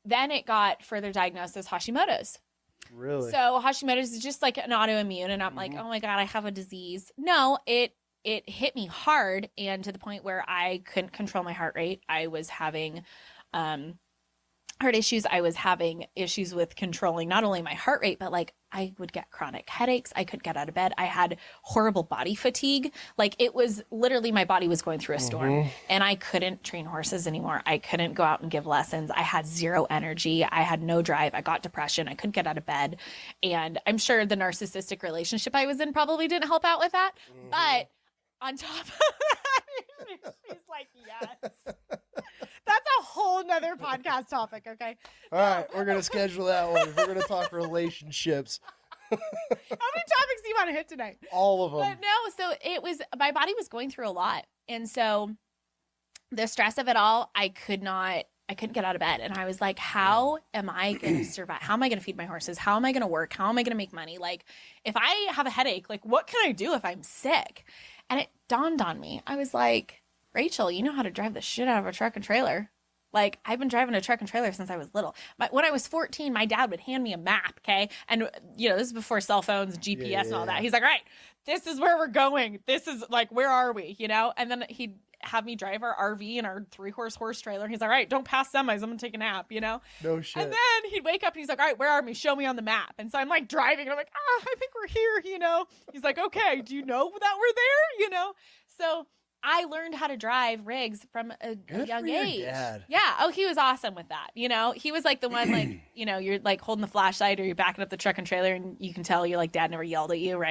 Then it got further diagnosed as Hashimoto's. Really? So Hashimoto's is just like an autoimmune, and I'm like, oh my God, I have a disease. No, it hit me hard, and to the point where I couldn't control my heart rate. I was having heart issues. I was having issues with controlling not only my heart rate, but like I would get chronic headaches. I couldn't get out of bed. I had horrible body fatigue. Like it was literally my body was going through a storm, and I couldn't train horses anymore. I couldn't go out and give lessons. I had zero energy. I had no drive. I got depression. I couldn't get out of bed. And I'm sure the narcissistic relationship I was in probably didn't help out with that. But on top of that, she's like, yes. That's a whole nother podcast topic, okay? All right, we're going to schedule that one. We're going to talk relationships. How many topics do you want to hit tonight? All of them. But no, so it was, my body was going through a lot. And so the stress of it all, I couldn't get out of bed. And I was like, how am I going to survive? How am I going to feed my horses? How am I going to work? How am I going to make money? Like, if I have a headache, like, what can I do if I'm sick? And it dawned on me. I was like, Rachel, you know how to drive the shit out of a truck and trailer. Like, I've been driving a truck and trailer since I was little. When I was 14, my dad would hand me a map, okay? And, you know, this is before cell phones and GPS and all that. He's like, all right, this is where we're going. This is, like, where are we, you know? And then he'd have me drive our RV and our 3-horse trailer. He's like, all right, don't pass semis. I'm going to take a nap, you know? No shit. And then he'd wake up and he's like, all right, where are we? Show me on the map. And so I'm, like, driving. And I'm like, I think we're here, you know? He's like, okay, do you know that we're there, you know? So I learned how to drive rigs from a young age. Dad. Yeah. Oh, he was awesome with that. You know, he was like the one, like, you know, you're like holding the flashlight or you're backing up the truck and trailer and you can tell you're like, dad never yelled at you, right?